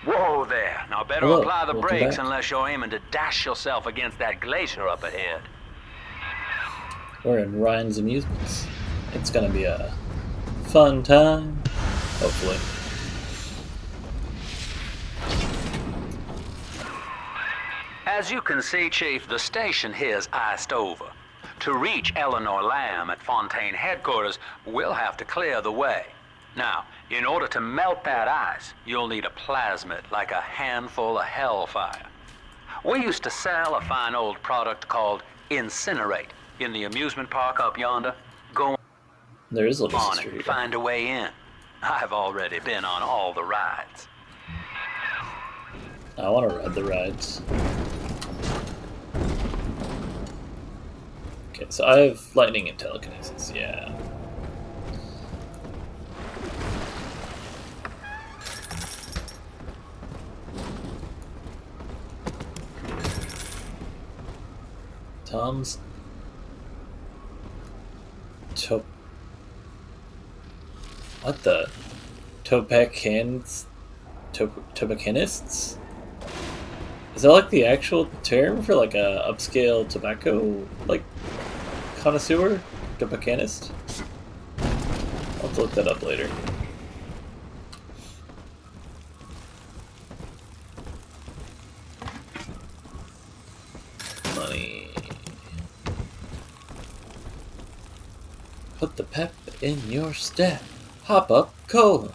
Whoa there. Now better Hello, apply the welcome brakes back. unless you're aiming to dash yourself against that glacier up ahead. We're in Ryan's Amusements. It's gonna be a fun time, hopefully. As you can see, Chief, the station here's iced over. To reach Eleanor Lamb at Fontaine headquarters, we'll have to clear the way. Now, in order to melt that ice, you'll need a plasmid, like a handful of hellfire. We used to sell a fine old product called Incinerate in the amusement park up yonder. Go There is a little on sister and here. find a way in. I've already been on all the rides. I want to ride the rides. Okay, so I have lightning and telekinesis, yeah. Tom's Top. What the? Tobacanists? Is that like the actual term for like a upscale tobacco like connoisseur? Tobaccanist? I'll have to look that up later. Money. Put the pep in your step. Hop up, cola.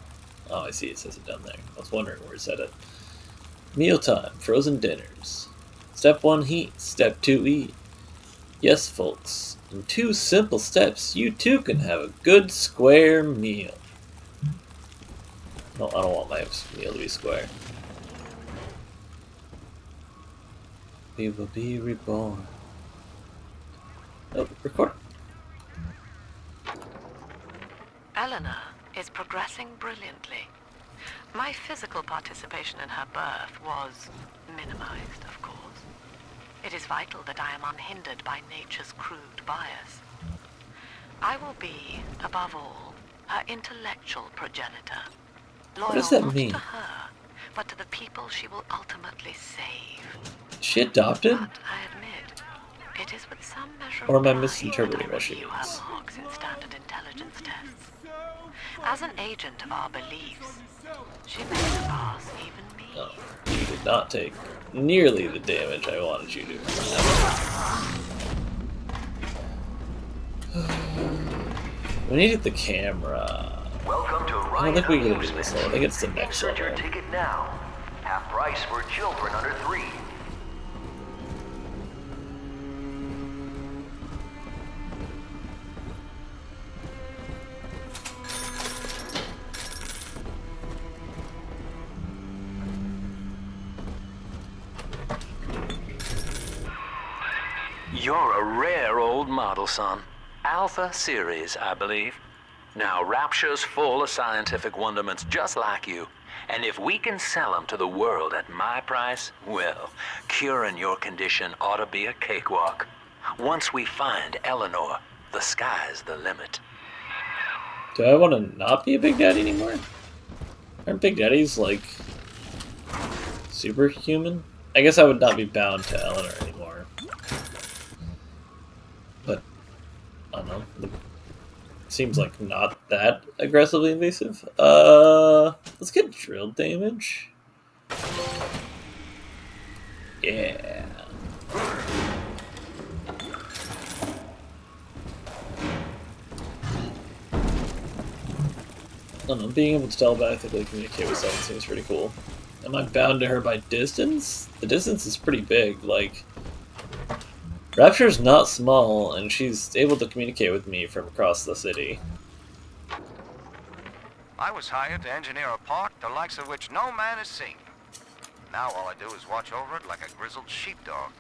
Oh, I see. It says it down there. I was wondering where it said it. Mealtime, frozen dinners. Step 1, heat. Step 2, eat. Yes, folks. In 2 simple steps, you too can have a good square meal. No, I don't want my meal to be square. We will be reborn. Oh, record. Eleanor is progressing brilliantly. My physical participation in her birth was minimized, of course. It is vital that I am unhindered by nature's crude bias. I will be, above all, her intellectual progenitor. What Loyal does that not mean? to her, but to the people she will ultimately save. Is she adopted? But I admit, it is with some measure Or of am I pride misinterpreting that I what she review her means? marks in standard intelligence tests. As an agent of our beliefs, she may surpass even me. No, you did not take nearly the damage I wanted you to. We needed the camera. Welcome to I don't Ryan think we can do Amusement. this level. I think it's the next Insert your level. ticket now. Half price for children under 3. You're a rare old model, son. Alpha series, I believe. Now, Rapture's full of scientific wonderments just like you. And if we can sell them to the world at my price, well, curing your condition ought to be a cakewalk. Once we find Eleanor, the sky's the limit. Do I want to not be a Big Daddy anymore? Aren't Big Daddies, like, superhuman? I guess I would not be bound to Eleanor anymore. But, I don't know. It seems like not that aggressively invasive. Let's get drill damage. Yeah. I don't know, being able to telepathically communicate with someone seems pretty cool. Am I bound to her by distance? The distance is pretty big, like... Rapture's not small, and she's able to communicate with me from across the city. I was hired to engineer a park the likes of which no man has seen. Now all I do is watch over it like a grizzled sheepdog.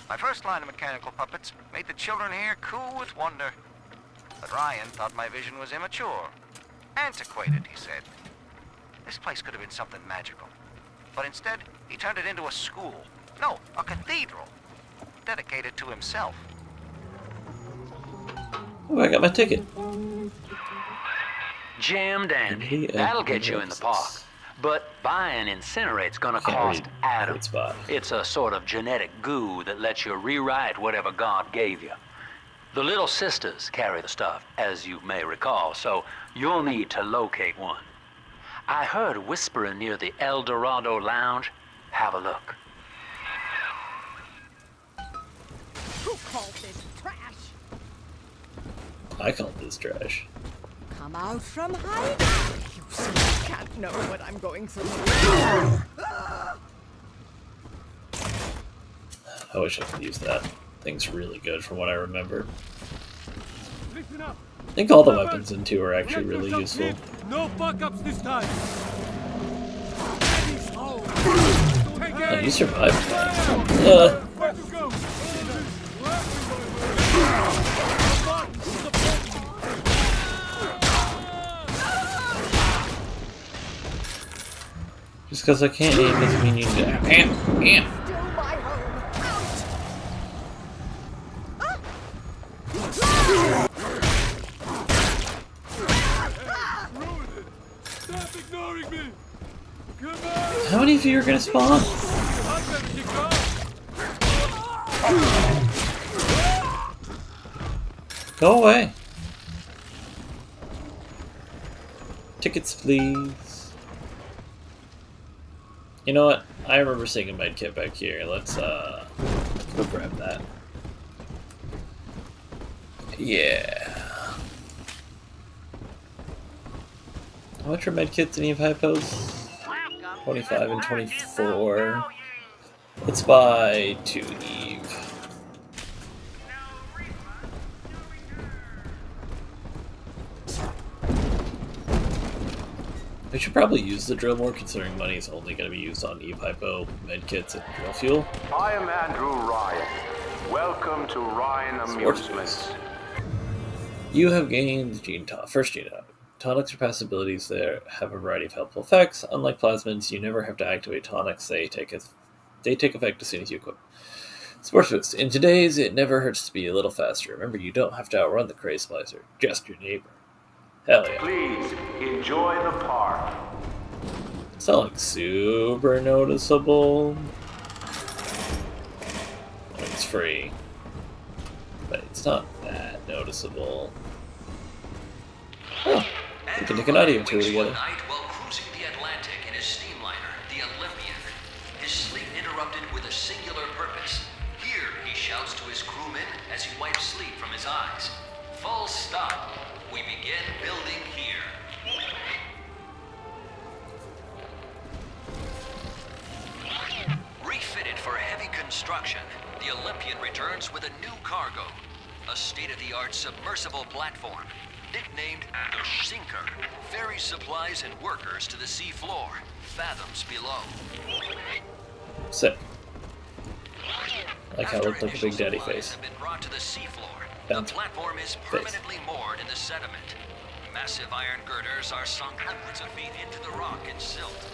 My first line of mechanical puppets made the children here coo with wonder. But Ryan thought my vision was immature. Antiquated, he said. This place could have been something magical. But instead, he turned it into a school. No, a cathedral. Dedicated to himself. Oh, I got my ticket. Jim dandy. That'll get you in the park. But buying Incinerate's gonna Can't cost read atoms. Harriet's body. It's a sort of genetic goo that lets you rewrite whatever God gave you. The Little Sisters carry the stuff, as you may recall, so you'll need to locate one. I heard whispering near the El Dorado Lounge. Have a look. Who called this trash? I called this trash. Come out from hiding. You simply can't know what I'm going through. I wish I could use that. Thing's really good from what I remember. Listen up. I think all the weapons in 2 are actually really useful. No fuck-ups this time. Oh, you survived. Where to go? Just because I can't aim doesn't mean you need to. Bam! Bam! Still my home. Stop ignoring me. Come on. How many of you are gonna spawn? I better kick off. Go away. Tickets, please. You know what? I remember seeing a med kit back here. Let's go grab that. Yeah. How much are med kits in Eve Hypos? 25 and 24. Let's buy 2 Eve. I should probably use the drill more, considering money is only going to be used on Eve Hypo, medkits, and drill fuel. I am Andrew Ryan. Welcome to Ryan Amusements. You have gained first gene tonic. Tonics are passive abilities that have a variety of helpful effects. Unlike plasmids, you never have to activate tonics. They take effect as soon as you equip. Sports boost. In today's, it never hurts to be a little faster. Remember, you don't have to outrun the Cray Splicer, just your neighbor. Hell yeah. Please enjoy the park. It's not like super noticeable. It's free. But it's not that noticeable. Oh, we can take an audio tour together. Night while cruising the Atlantic in his steamliner, the Olympian. His sleep interrupted with a singular purpose. Here, he shouts to his crewmen as he wipes sleep from his eyes. Full stop. We begin building here. Refitted for heavy construction, the Olympian returns with a new cargo. A state-of-the-art submersible platform, nicknamed the Sinker, ferries supplies and workers to the sea floor, fathoms below. Sick. I like how it After looked like a initial Big Daddy supplies face. have been brought to the seafloor, Bent the platform is face. permanently moored in the sediment. Massive iron girders are sunk hundreds of feet into the rock and silt.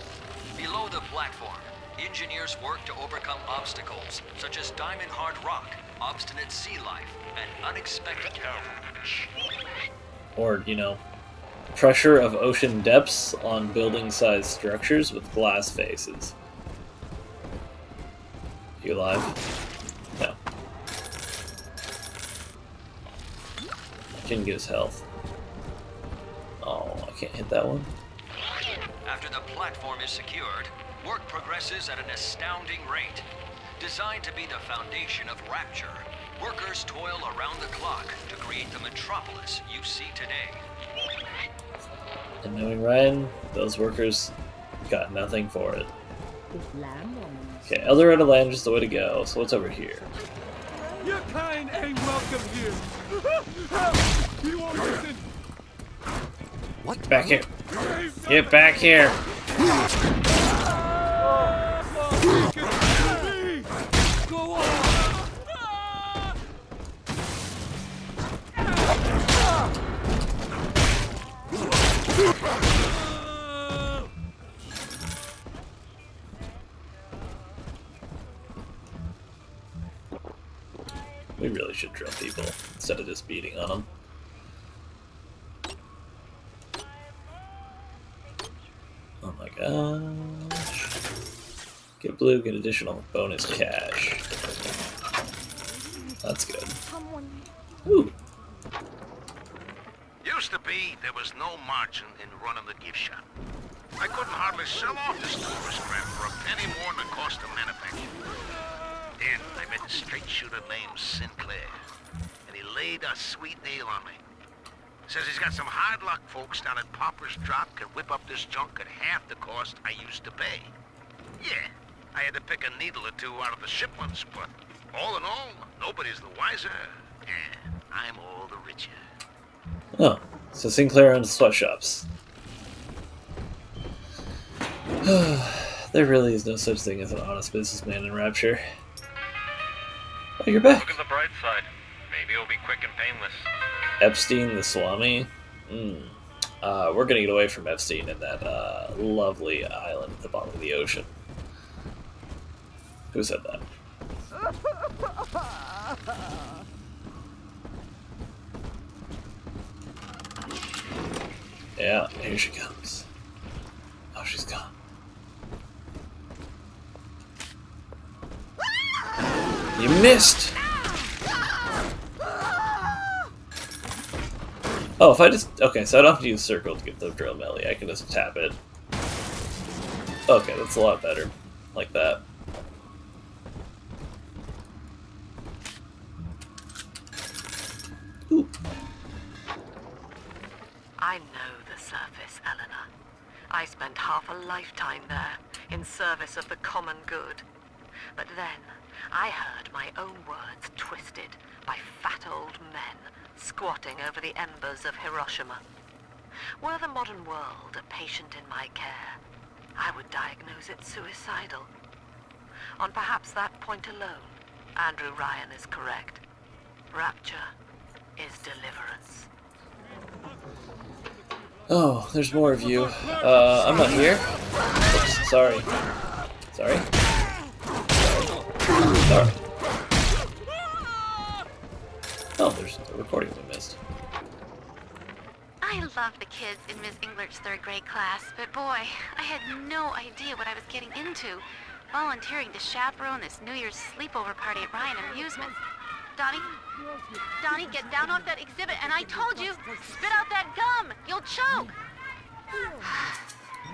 Below the platform, engineers work to overcome obstacles such as diamond-hard rock, obstinate sea life, and unexpected peril. Or, pressure of ocean depths on building-sized structures with glass faces. You alive? No. Didn't get his health. Oh, I can't hit that one. After the platform is secured, work progresses at an astounding rate. Designed to be the foundation of Rapture, workers toil around the clock to create the metropolis you see today. And knowing Ryan, those workers got nothing for it. Okay, El Dorado Lounge is the way to go, so what's over here? Your kind ain't welcome here. You won't listen. What? Back here. Get back here. Go on. We really should drill people instead of just beating on them. Oh my god. Get blue, get additional bonus cash. That's good. Ooh. Used to be there was no margin in running the gift shop. I couldn't hardly sell off this tourist crap for a penny more than the cost of manufacture. Then I met a straight shooter named Sinclair, and he laid a sweet deal on me. Says he's got some hard luck folks down at Popper's Drop can whip up this junk at half the cost I used to pay. Yeah, I had to pick a needle or two out of the shipments, but all in all, nobody's the wiser, and I'm all the richer. Oh, so Sinclair owns sweatshops. There really is no such thing as an honest businessman in Rapture. Oh, you're back. Look at the bright side. Maybe it'll be quick and painless. Epstein the Swami? We're gonna get away from Epstein and that lovely island at the bottom of the ocean. Who said that? Yeah, here she comes. Oh, she's gone. You missed! Oh, if I just... Okay, so I don't have to use circle to get the drill melee. I can just tap it. Okay, that's a lot better. Like that. Ooh. I know the surface, Eleanor. I spent half a lifetime there, in service of the common good. But then, I heard my own words twisted by fat old men squatting over the embers of Hiroshima. Were the modern world a patient in my care, I would diagnose it suicidal. On perhaps that point alone, Andrew Ryan is correct. Rapture is deliverance. Oh, there's more of you. I'm not here. Oops, sorry. Sorry. Sorry. Oh, there's a recording we missed. I love the kids in Miss Englert's third grade class, but boy, I had no idea what I was getting into. Volunteering to chaperone this New Year's sleepover party at Ryan Amusements. Donnie, get down off that exhibit, and I told you, spit out that gum! You'll choke!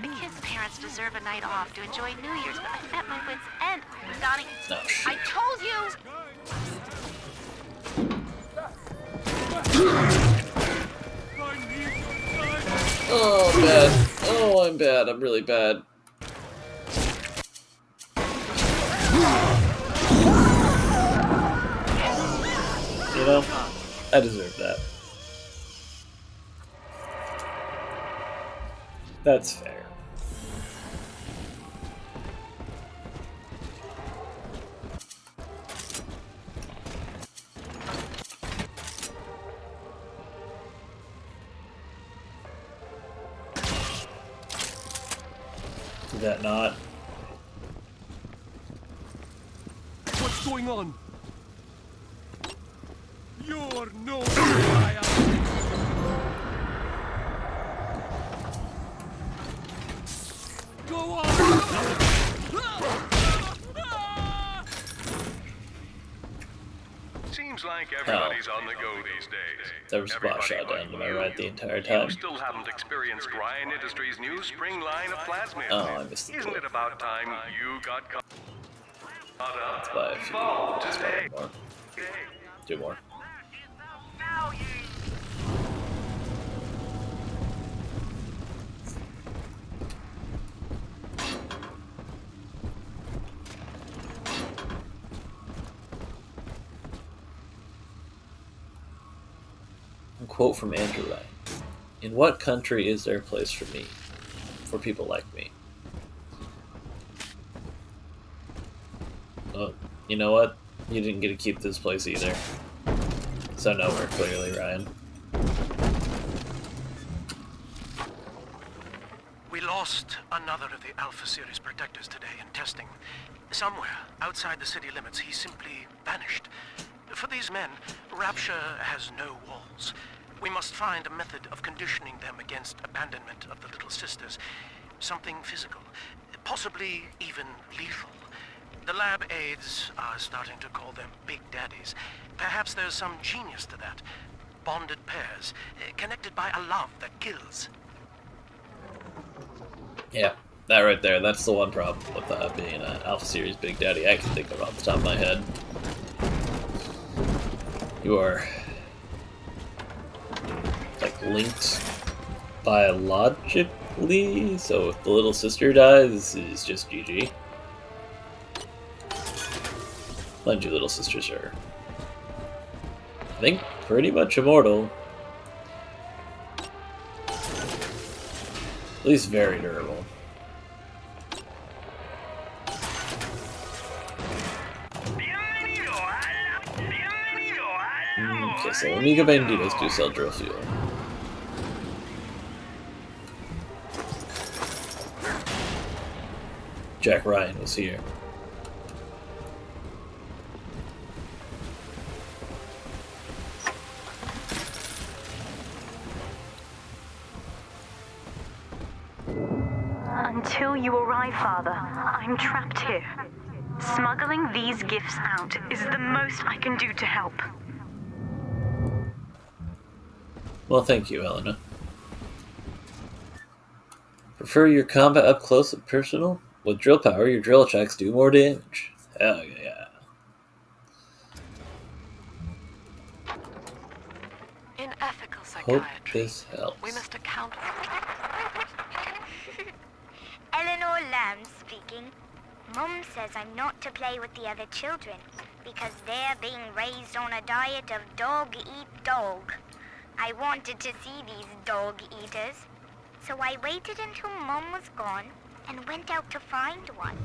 The kids' parents deserve a night off to enjoy New Year's, but I'm at my wit's end. Donnie, I told you! Oh, I'm bad. Oh, I'm bad. I'm really bad. You know, I deserve that. That's fair. Did that not? What's going on? You're no liar. Go on. Seems like everybody's on the go these days. There was a bot shot down to my right the entire time. You still haven't experienced Ryan Industries' new spring line of plasmids. Oh, I missed the Isn't clip. it about time you got caught up? Let's buy a few. Just buy more. Do more. A quote from Andrew Ryan. In what country is there a place for me? For people like me? Oh, you know what? You didn't get to keep this place either. So nowhere, clearly, Ryan. We lost another of the Alpha Series protectors today in testing. Somewhere outside the city limits, he simply vanished. For these men, Rapture has no walls. We must find a method of conditioning them against abandonment of the Little Sisters. Something physical, possibly even lethal. The lab aides are starting to call them Big Daddies. Perhaps there's some genius to that. Bonded pairs, connected by a love that kills. Yeah, that right there, that's the one problem with being an Alpha Series Big Daddy I can think of off the top of my head. You are, like, linked biologically, so if the little sister dies, it's just GG. Mind you, little sisters are, I think, pretty much immortal. At least very durable. Okay, so Amiga Banditos do sell drill fuel. Jack Ryan was here. Until you arrive, Father, I'm trapped here. Smuggling these gifts out is the most I can do to help. Well, thank you, Elena. Prefer your combat up close and personal? With drill power, your drill attacks do more damage. Hell yeah. In ethical Hope psychiatry, this helps. we must account for... Eleanor Lamb speaking. Mum says I'm not to play with the other children because they're being raised on a diet of dog-eat-dog. I wanted to see these dog-eaters, so I waited until Mum was gone and went out to find one.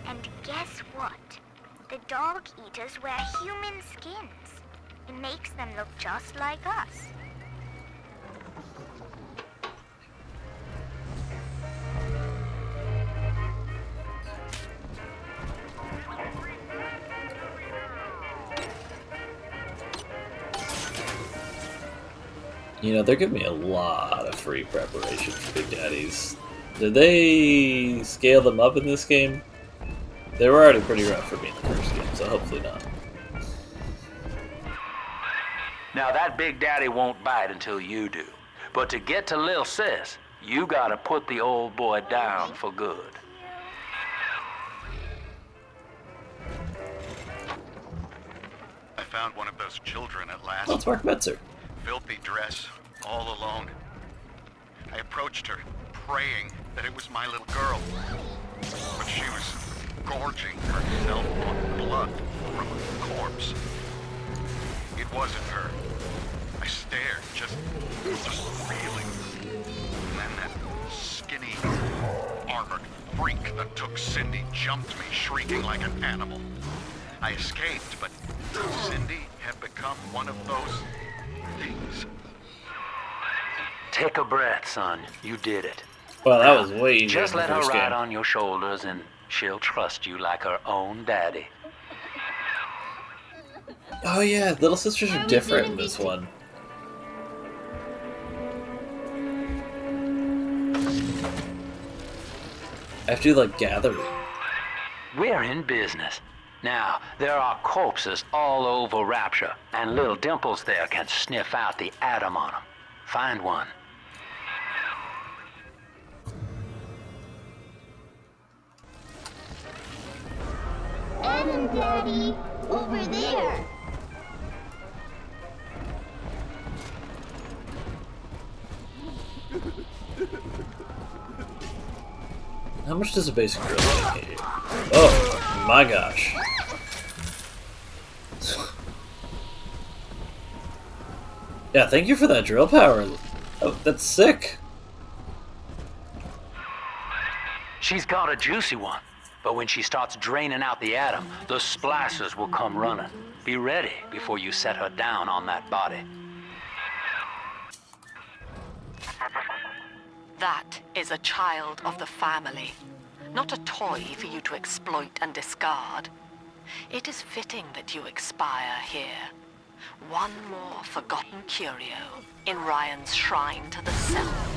And guess what? The dog-eaters wear human skins. It makes them look just like us. You know, they're giving me a lot of free preparation for Big Daddies. Did they scale them up in this game? They were already pretty rough for me in the first game, so hopefully not. Now that Big Daddy won't bite until you do. But to get to Lil Sis, you gotta put the old boy down for good. I found one of those children at last. That's Mark Metzer. Filthy dress, all alone. I approached her, praying that it was my little girl. But she was gorging herself on blood from a corpse. It wasn't her. I stared, just reeling. And then that skinny, armored freak that took Cindy jumped me, shrieking like an animal. I escaped, but Cindy had become one of those things. Take a breath, son. You did it. Well, that was way easier Just than let the her first ride game. on your shoulders and she'll trust you like her own daddy. Oh yeah, little sisters are different in this one. I have to, like, gather. We're in business. Now, there are corpses all over Rapture, and little Dimples there can sniff out the atom on them. Find one. Adam, Daddy, over there. How much does a basic drill take? Oh my gosh. Yeah, thank you for that drill power. Oh, that's sick. She's got a juicy one, but when she starts draining out the atom, the splicers will come running. Be ready before you set her down on that body. That is a child of the family, not a toy for you to exploit and discard. It is fitting that you expire here. One more forgotten curio in Ryan's shrine to the self.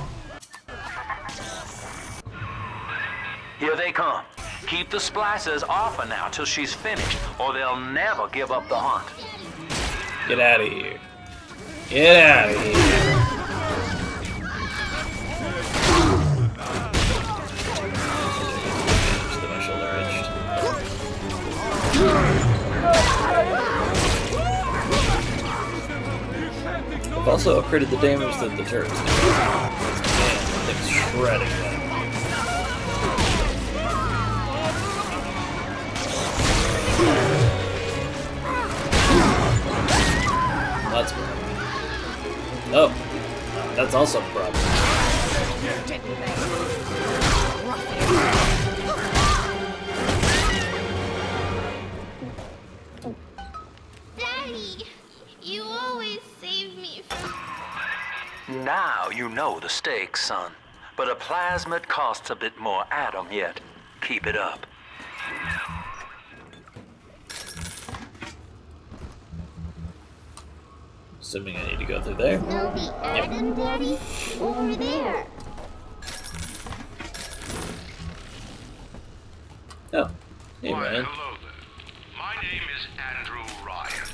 Here they come. Keep the splicers off her now till she's finished, or they'll never give up the hunt. Get out of here. Get out of here. My shoulder itched. I've also upgraded the damage that the turrets do. Man, that thing's shredding them. That's a problem. Oh, that's also a problem. Daddy, you always save me from... Now you know the stakes, son. But a plasmid costs a bit more atom yet. Keep it up. Assuming I need to go through there. No, the atom, Daddy? Over there. Oh, hey Why, Ryan. hello there. My name is Andrew Ryan.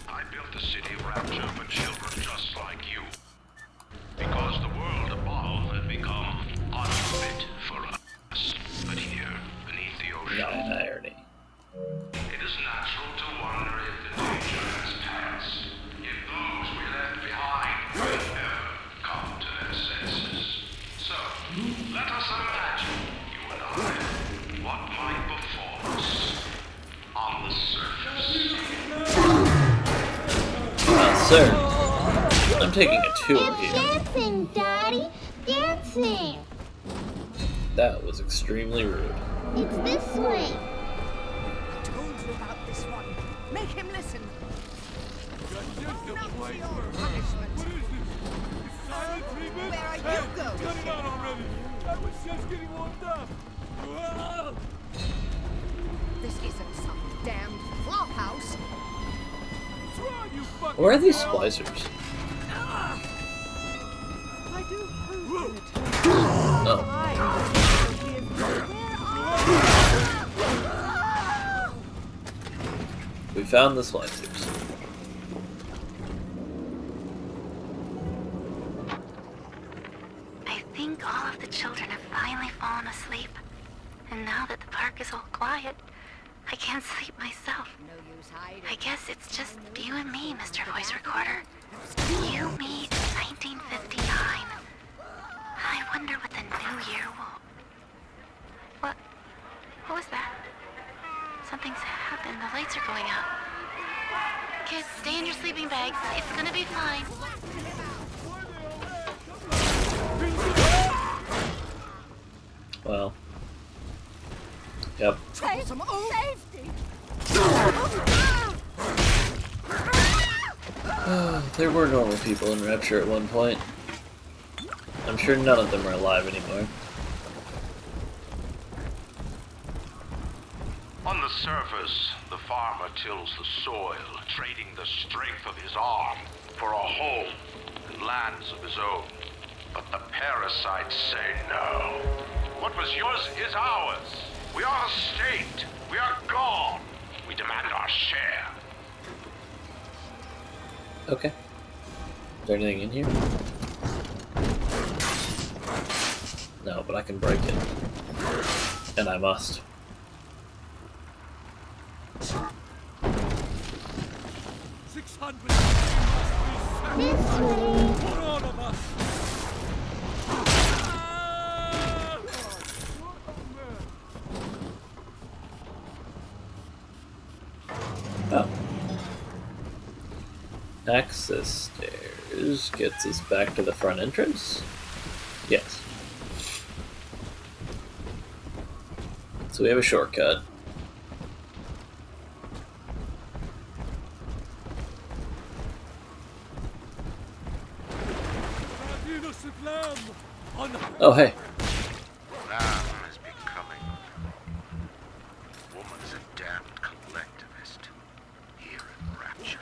I built the city of Rapture for children just like you. Because the world above had become unfit for us. But here, beneath the ocean, Not an irony. it is natural to wonder if the danger has passed. If those we left behind will ever come to their senses. So, let us imagine, you and I, what might befall us on the surface. Sir, I'm taking a tour here. Dancing, Daddy! Dancing! That was extremely rude. It's this way. I told you about this one. Make him listen. Just a Not place your where... punishment. What is this? Silent treatment? Where are you Hey, going? cut it out already. I was just getting warmed up. Whoa! This isn't some damned flop house. What's wrong, you fucking Where are these cow? splicers? I do hope that Oh. We found the splicers. I think all of the children have finally fallen asleep. And now that the park is all quiet, I can't sleep myself. no use hiding. I guess it's just you and me, Mr. Voice Recorder. You, me, 1959. I wonder what the new year will... What was that? Something's happened. The lights are going out. Kids, stay in your sleeping bags. It's gonna be fine. Well. Yep. Some safety. There were normal people in Rapture at one point. I'm sure none of them are alive anymore. On the surface, the farmer tills the soil, trading the strength of his arm for a home and lands of his own. But the parasites say no. What was yours is ours. We are a state. We are gone. We demand our share. Okay. Is there anything in here? No, but I can break it. And I must. 600 This way. for all of us. Oh. Access stairs gets us back to the front entrance? Yes. So we have a shortcut. Oh, hey. Lamb is becoming. Woman's a damned collectivist. Here in Rapture,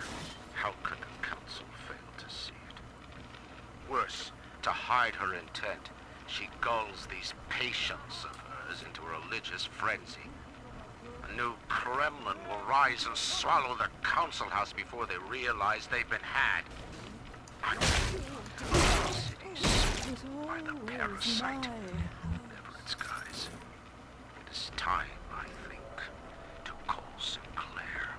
how could the council fail to see it? Worse, to hide her intent, she gulls these patients of hers others into a religious frenzy. A new Kremlin will rise and swallow the council house before they realize they've been had. Cities by the parasite. Whatever its guise. It is time, I think, to call Sinclair.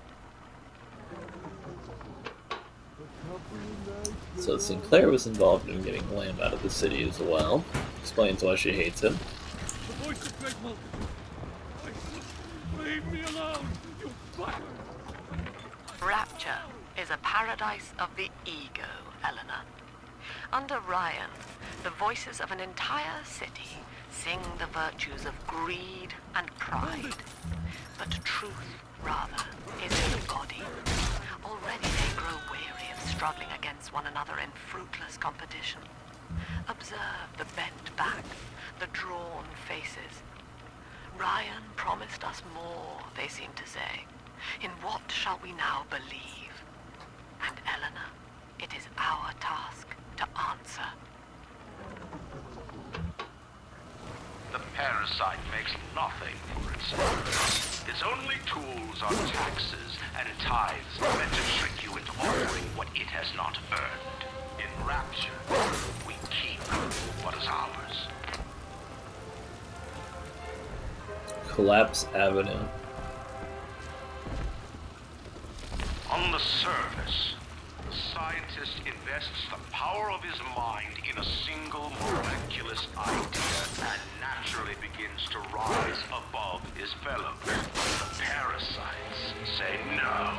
So Sinclair was involved in getting Lamb out of the city as well. Explains why she hates him. The voice of great multitude. Leave me alone, you bastard! Rapture is a paradise of the ego, Eleanor. Under Ryan, the voices of an entire city sing the virtues of greed and pride. But truth, rather, is embodied. Already they grow weary of struggling against one another in fruitless competition. Observe the bent backs, the drawn faces. Ryan promised us more, they seem to say. In what shall we now believe? And Eleanor, it is our task to answer. The parasite makes nothing for itself. Its only tools are taxes and tithes meant to trick you into offering what it has not earned. In Rapture, we keep what is ours. Collapse Avenue. On the surface, the scientist invests the power of his mind in a single miraculous idea and naturally begins to rise above his fellows. The parasites say no.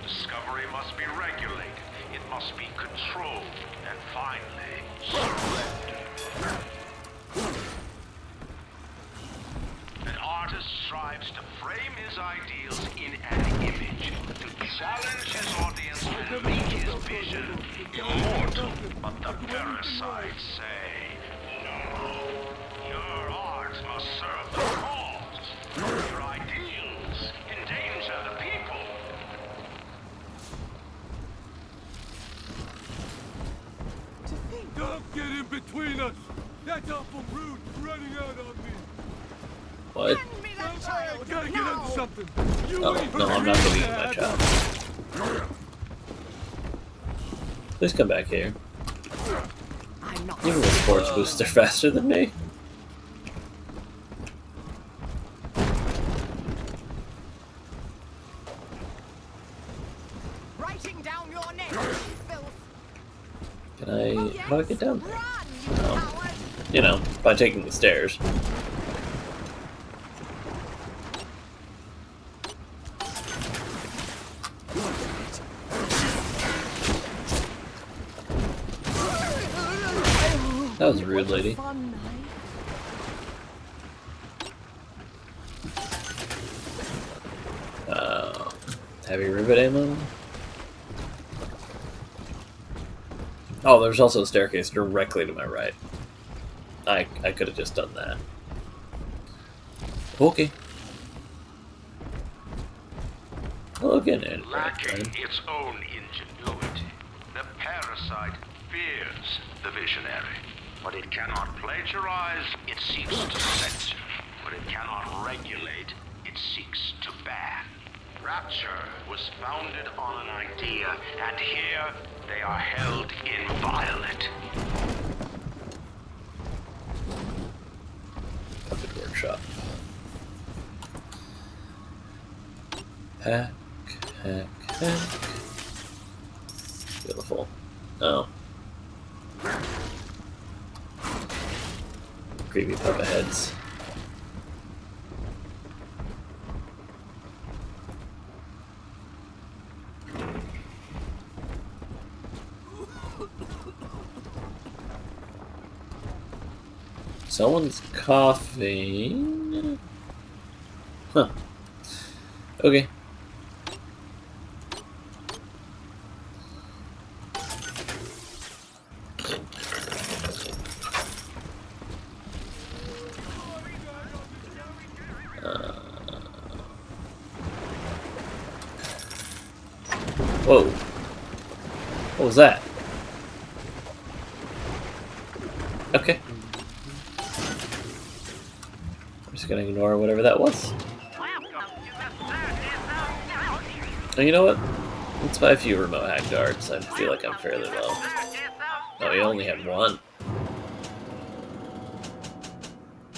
Discovery must be regulated. It must be controlled. And finally, surrendered. An artist strives to frame his ideals in an image, to challenge his audience and make his vision immortal. But the parasites say, no, your art must serve the cause. Your ideals endanger the people. Don't get in between us! That's awful rude, running out on me! What? I gotta get into something! Oh, no, I'm not gonna eat my child. Please come back here. Even with sports boosts, they're faster than me. Writing down your name, filth. Can I... How do I get down there? Oh, you know, by taking the stairs. That was a rude lady. Heavy rivet ammo. Oh, there's also a staircase directly to my right. I could have just done that. Okay. Well, again, Lacking its own ingenuity, the parasite fears the visionary. What it cannot plagiarize, it seeks to censor. What it cannot regulate, it seeks to ban. Rapture was founded on an idea, and here they are held inviolate. Puppet workshop. Hack, hack, hack. Beautiful. Oh. Creepy puppet heads. Someone's coughing. Huh. Okay. Whoa. What was that? Okay. I'm just gonna ignore whatever that was. And you know what? Let's buy a few remote hack guards. I feel like I'm fairly low. Oh, he only had one.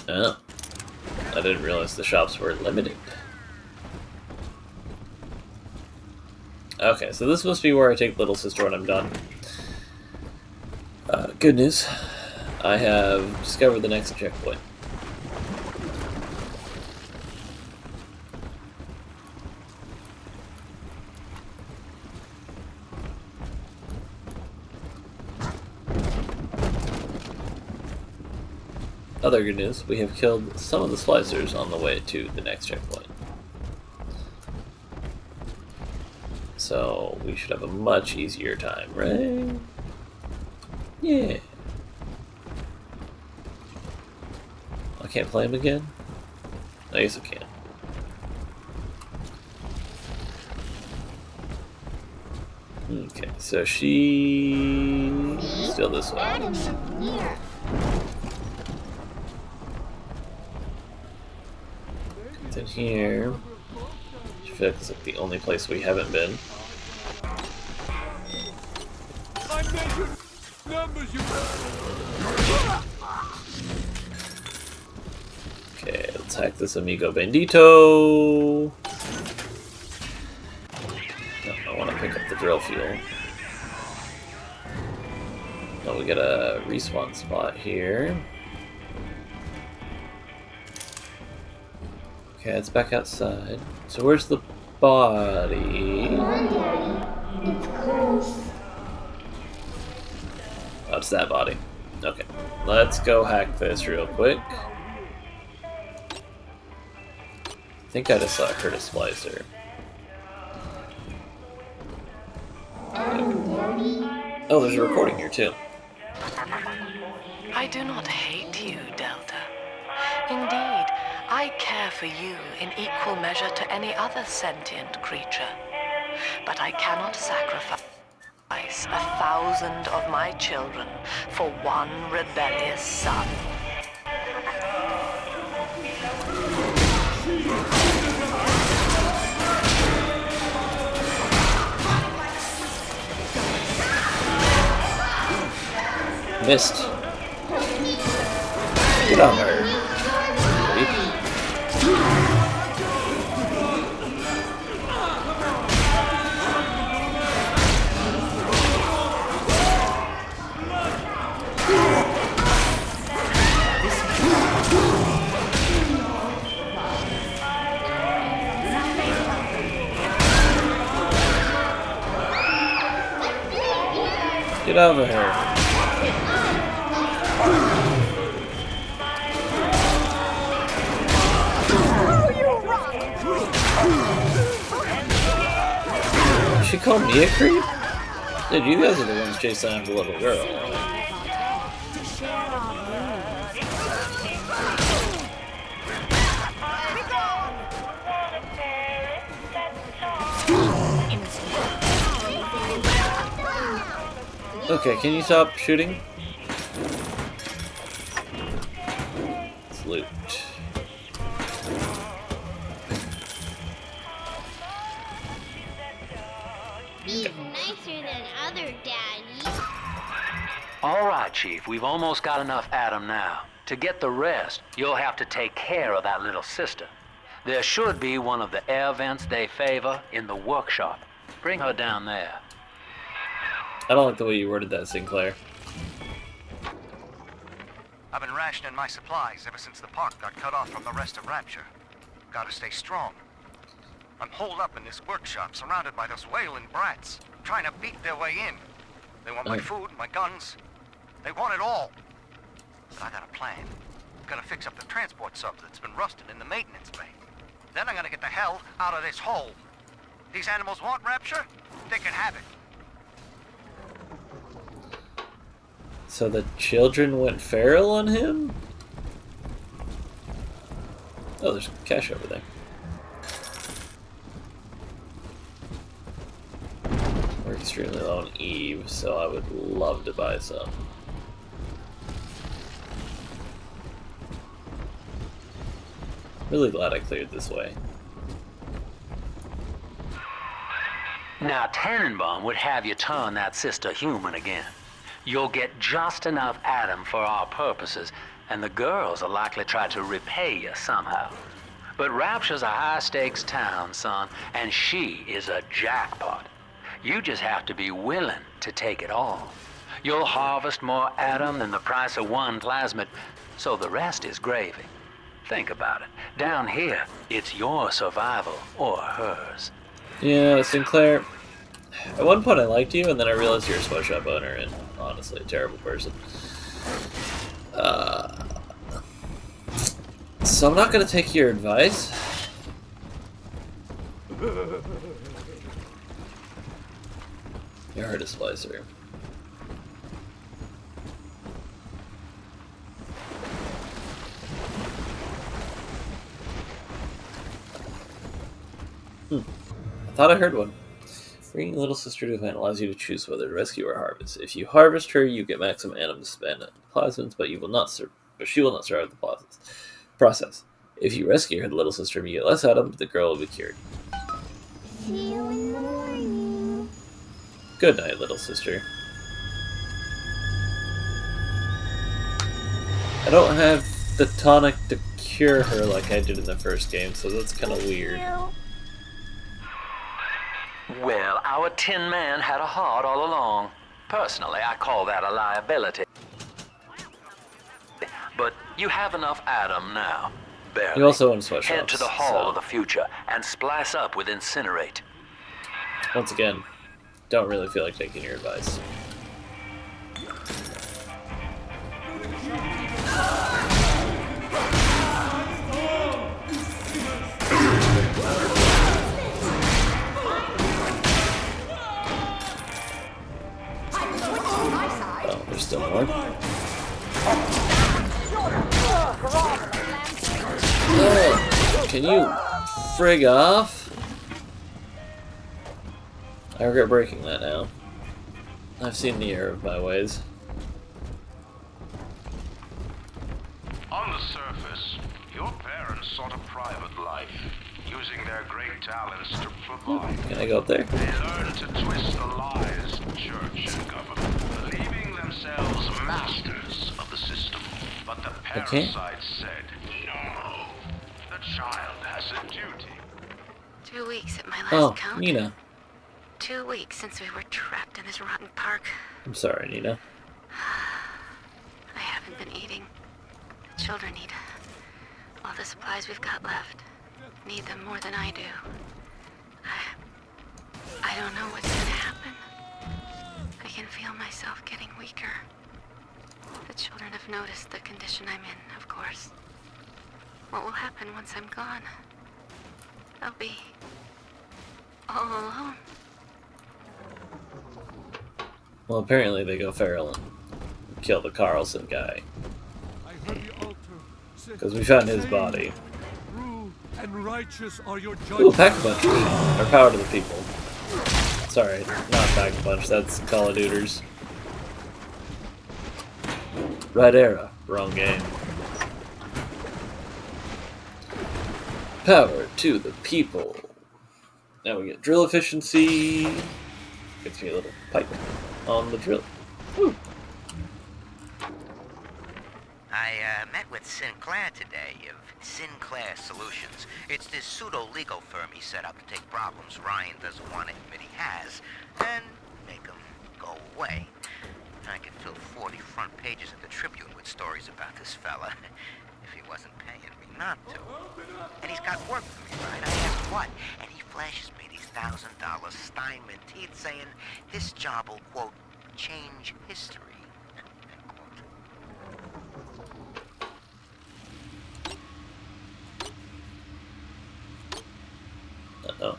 Oh. I didn't realize the shops were limited. Okay, so this must be where I take little sister when I'm done. Good news. I have discovered the next checkpoint. Other good news, we have killed some of the splicers on the way to the next checkpoint. So we should have a much easier time, right? Yeah. I can't play him again? I guess I can. Okay, so she's still this way. In here. I feel like it's like the only place we haven't been. Okay, let's hack this amigo bandito. No, I want to pick up the drill fuel. Oh, we got a respawn spot here. Okay, it's back outside. So where's the body? Come on, Daddy. It's close. Oh, it's that body. Okay. Let's go hack this real quick. I think I just heard a splicer. Oh, there's a recording here too. I do not hate you, Delta. Indeed, I care for you in equal measure to any other sentient creature. But I cannot sacrifice 1,000 of my children for one rebellious son. Missed. Get on her. Get over here. She called me a creep? Dude, you guys are the ones chasing after the little girl. Okay, can you stop shooting? Let's loot. He's nicer than other daddies. All right, Chief, we've almost got enough Adam now. To get the rest, you'll have to take care of that little sister. There should be one of the air vents they favor in the workshop. Bring her down there. I don't like the way you worded that, Sinclair. I've been rationing my supplies ever since the park got cut off from the rest of Rapture. Gotta stay strong. I'm holed up in this workshop, surrounded by those wailing brats, trying to beat their way in. They want my food, my guns. They want it all. But I got a plan. Gotta fix up the transport sub that's been rusting in the maintenance bay. Then I'm gonna get the hell out of this hole. These animals want Rapture? They can have it. So the children went feral on him? Oh, there's cash over there. We're extremely low on Eve, so I would love to buy some. Really glad I cleared this way. Now, Tannenbaum would have you turn that sister human again. You'll get just enough Adam for our purposes, and the girls will likely try to repay you somehow. But Rapture's a high-stakes town, son, and she is a jackpot. You just have to be willing to take it all. You'll harvest more Adam than the price of one plasmid, so the rest is gravy. Think about it. Down here, it's your survival or hers. Yeah, Sinclair. At one point I liked you, and then I realized you're a sweatshop owner and honestly a terrible person. So I'm not gonna take your advice. You heard a splicer. I thought I heard one. Bringing little sister to event allows you to choose whether to rescue or harvest. If you harvest her, you get maximum Adam to spend plasmids, but she will not survive the process. If you rescue her, the little sister will get less Adam, but the girl will be cured. See you in the morning. Good night, little sister. I don't have the tonic to cure her like I did in the first game, so that's kind of weird. Well, our Tin Man had a heart all along. Personally, I call that a liability. But you have enough Adam now. Barely. You also own sweatshops. Head to the Hall of the Future and splice up with Incinerate. Once again, don't really feel like taking your advice. Oh, there's still more. Oh, can you frig off? I regret breaking that now. I've seen the error of my ways. On the surface, your parents sought a private life, using their great talents to provide. Can I go up there? They learned to twist the lies of church and government, believing themselves masters of the system. But the parasites said, no, the child has a duty. 2 weeks at my last count. Nina. 2 weeks since we were trapped in this rotten park. I'm sorry, Nina. I haven't been eating. The children need all the supplies we've got left. Need them more than I do. I don't know what's gonna happen. I can feel myself getting weaker. The children have noticed the condition I'm in, of course. What will happen once I'm gone? I'll be all alone. Well, apparently they go feral and kill the Carlson guy. Because we found his body. And righteous are your Ooh, Pack-a-Punch. Or Power to the People. Sorry, not Pack-a-Punch, that's Call of Duty's. Right era, wrong game. Power to the people. Now we get drill efficiency. Gets me a little pipe on the drill. Woo. I met with Sinclair today of Sinclair Solutions. It's this pseudo-legal firm he set up to take problems Ryan doesn't want to admit he has and make them go away. I could fill 40 front pages of the Tribune with stories about this fella if he wasn't paying me not to. And he's got work for me, right? I asked what? And he flashes me these $1,000 Steinman teeth saying this job will, quote, change history. Uh-oh.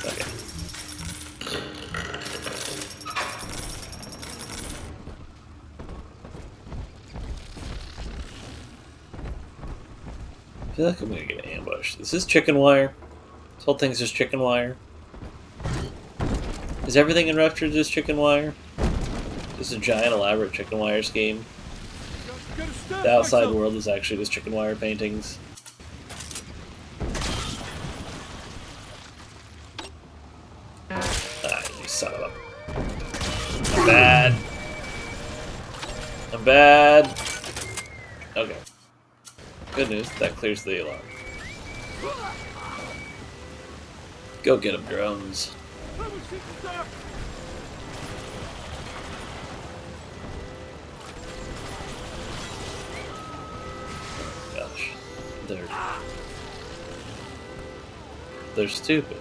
Okay. I feel like I'm gonna get ambushed. Is this chicken wire? This whole thing's just chicken wire? Is everything in Rapture just chicken wire? Just a giant elaborate chicken wire scheme? The outside world is actually just chicken wire paintings? son of a... I'm bad. I'm bad. Okay. Good news, that clears the alarm. Go get him, drones. Gosh. They're stupid.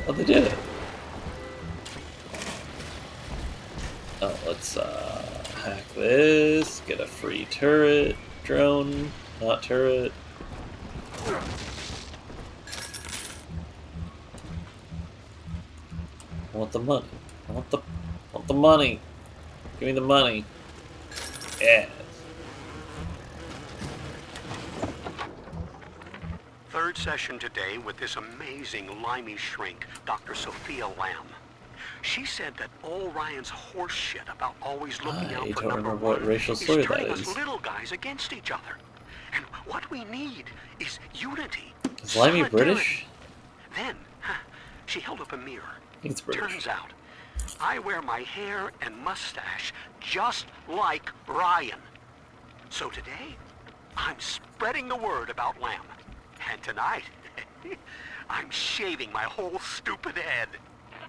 Oh, they did it. Oh, let's hack this. Get a free turret. Drone. Not turret. I want the money. I want the money. Give me the money. Yes. Third session today with this amazing limey shrink, Dr. Sophia Lamb. She said that all Ryan's horse shit about always looking out for number one is turning us little guys against each other. And what we need is unity. Is Limey British? Then, she held up a mirror. It's British. Turns out, I wear my hair and mustache just like Ryan. So today, I'm spreading the word about Lamb. And tonight, I'm shaving my whole stupid head.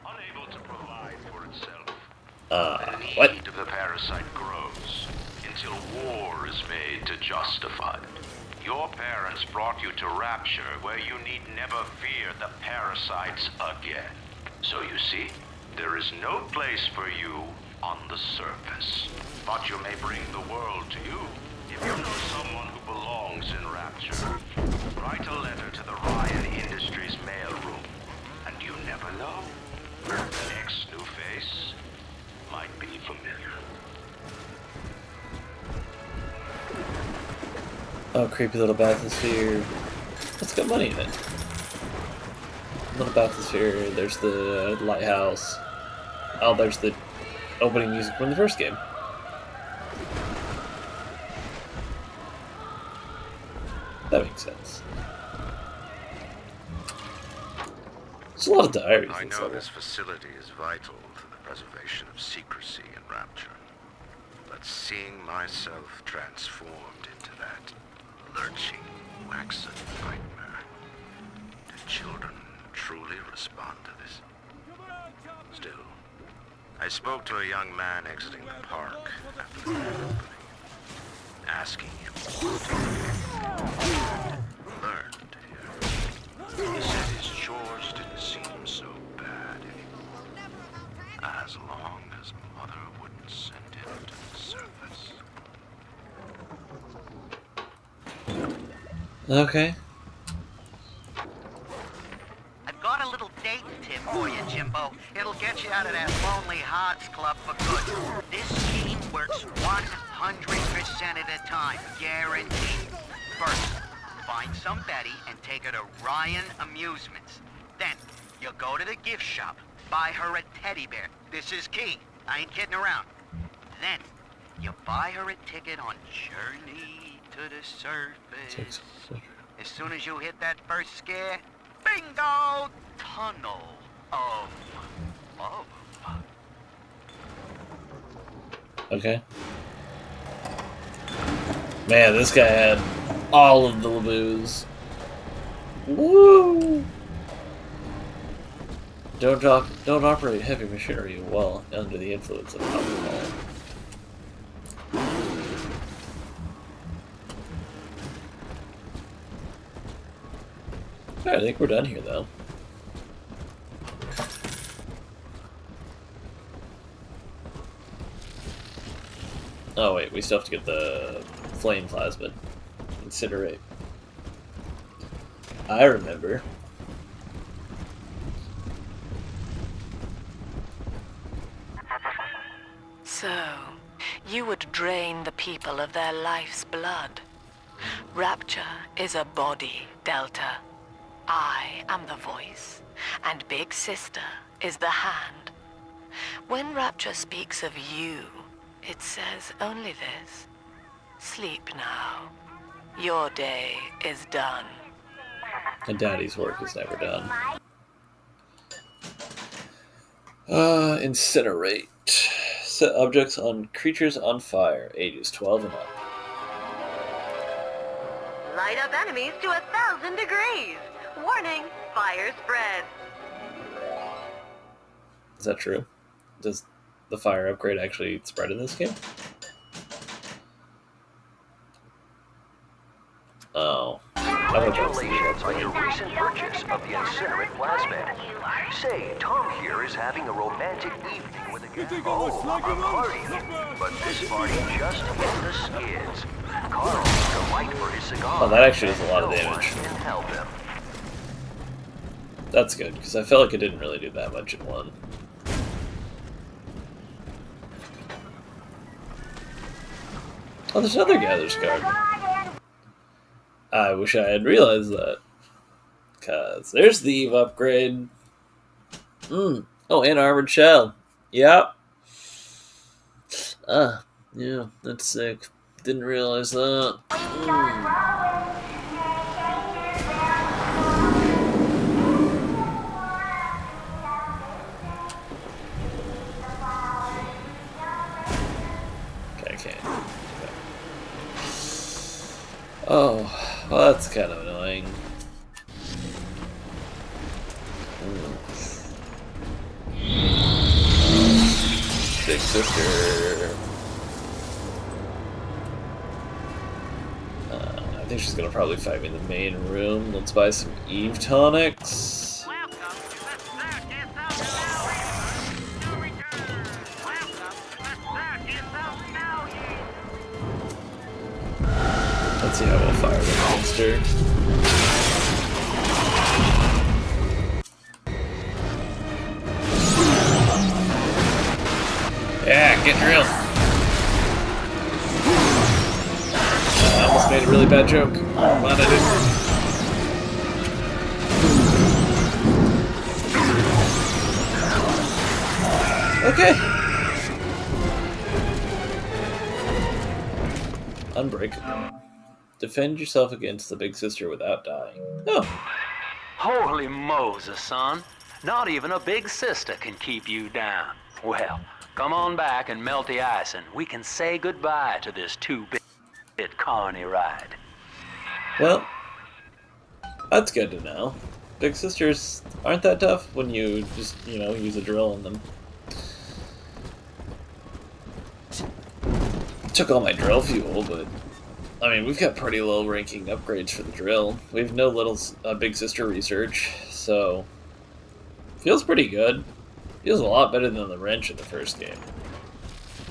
Unable to provide for itself, the need of the parasite grows until war is made to justify it. Your parents brought you to Rapture, where you need never fear the parasites again. So you see, there is no place for you on the surface. But you may bring the world to you if you know someone who belongs in Rapture. Write a letter to the Ryan Industries mailroom, and you never know. The next new face might be familiar. Oh, creepy little bathysphere. Let's get money in it. Little bathysphere, there's the lighthouse. Oh, there's the opening music from the first game. That makes sense. There's a lot of diaries. I know this facility is vital to the preservation of secrecy in Rapture. But seeing myself transformed into that lurching, waxen nightmare, do children truly respond to this? Still, I spoke to a young man exiting the park after the grand opening, asking him learned here. He said his chores didn't seem so bad anymore, as long as Mother wouldn't send him to the surface. Okay. I've got a little date tip for you, Jimbo. It'll get you out of that Lonely Hearts Club for good. This scheme works 100% of the time, guaranteed. First, find some Betty and take her to Ryan Amusements. Then, you'll go to the gift shop, buy her a teddy bear. This is key. I ain't kidding around. Then, you buy her a ticket on Journey to the Surface. As soon as you hit that first scare, bingo! Tunnel of love. Okay. Man, this guy had all of the booze. Woo! Don't operate heavy machinery while under the influence of alcohol. I think we're done here, though. Oh wait, we still have to get the flame plasmid. Incinerate. I remember. So, you would drain the people of their life's blood. Rapture is a body, Delta. I am the voice, and Big Sister is the hand. When Rapture speaks of you, it says only this. Sleep now. Your day is done. And Daddy's work is never done. Incinerate. Set objects on creatures on fire, ages 12 and up. Light up enemies to 1,000 degrees. Warning, fire spread. Is that true? Does the fire upgrade actually spread in this game? Oh. Congratulations on your recent purchase of the incinerate plasmid. Say, Tom here is having a romantic evening with a gal. Oh, a party. But this party just hit the skids. Carl needs a light for his cigar. Oh, that actually does a lot of No damage. one can help him. That's good, because I felt like it didn't really do that much in one. Oh, there's another Gather's card. I wish I had realized that. Because there's the Eve upgrade. Oh, and Armored Shell. Yep. Yeah, that's sick. Didn't realize that. Okay, I can't. Okay. Oh, well, that's kind of annoying. Big sister. I think she's gonna probably fight me in the main room. Let's buy some Eve tonics. Let's see how we'll fire the monster. Yeah, get drilled. I almost made a really bad joke. Glad I didn't. Okay. Unbreakable. Defend yourself against the big sister without dying. Oh. Holy Moses, son. Not even a big sister can keep you down. Well, come on back and melt the ice and we can say goodbye to this 2-bit carny ride. Well, that's good to know. Big sisters aren't that tough when you just, use a drill on them. Took all my drill fuel, but I mean, we've got pretty low ranking upgrades for the drill. We have no little big sister research, so feels pretty good. Feels a lot better than the wrench in the first game.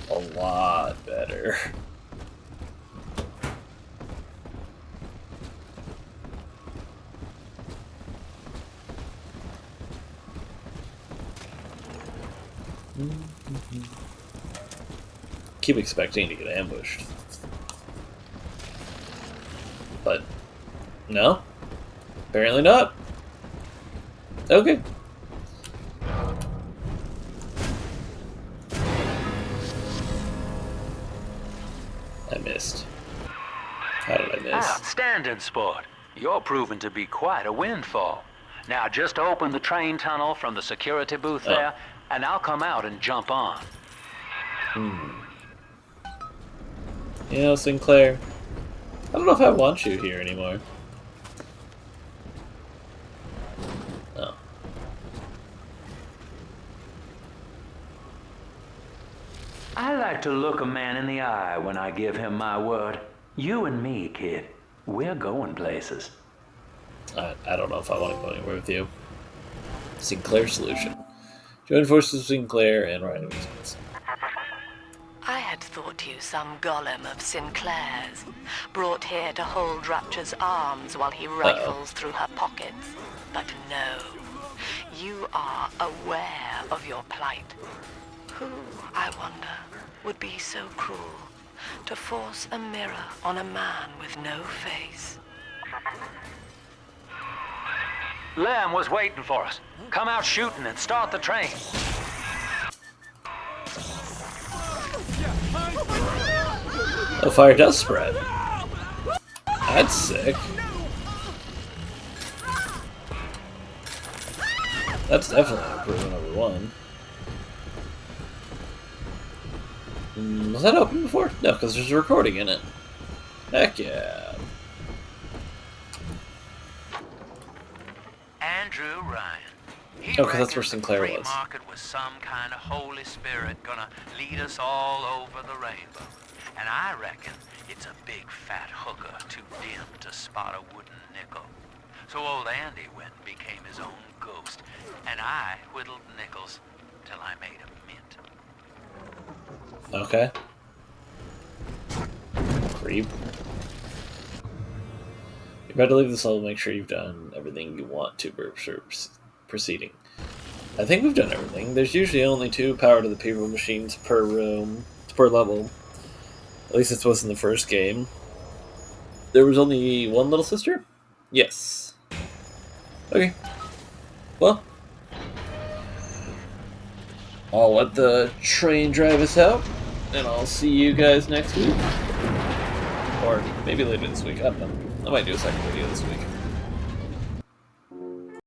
A lot better. Keep expecting to get ambushed. But no, apparently not. Okay. I missed. How did I miss? Outstanding, sport. You're proving to be quite a windfall. Now just open the train tunnel from the security booth there, and I'll come out and jump on. Sinclair, I don't know if I want you here anymore. Oh. I like to look a man in the eye when I give him my word. You and me, kid, we're going places. I don't know if I want to go anywhere with you. Sinclair Solution. Join forces with Sinclair and our enemies. I had thought you some golem of Sinclair's, brought here to hold Rapture's arms while he rifles through her pockets. But no, you are aware of your plight. Who, I wonder, would be so cruel to force a mirror on a man with no face? Lamb was waiting for us. Come out shooting and start the train. Oh, fire does spread. That's sick. That's definitely an improvement over 1. Was that open before? No, because there's a recording in it. Heck yeah. Andrew Ryan. He Oh, because that's where reckons the Sinclair free was. market was some kind of Holy Spirit gonna lead us all over the rainbow. And I reckon it's a big fat hooker too dim to spot a wooden nickel. So old Andy went and became his own ghost, and I whittled nickels till I made a mint. Okay. Creep. You better leave this level, make sure you've done everything you want to for proceeding. I think we've done everything. There's usually only 2 power to the people machines per room, per level. At least this was in the first game. There was only 1 little sister? Yes. Okay. Well, I'll let the train drive us out, and I'll see you guys next week. Or maybe later this week, I don't know. I might do a second video this week.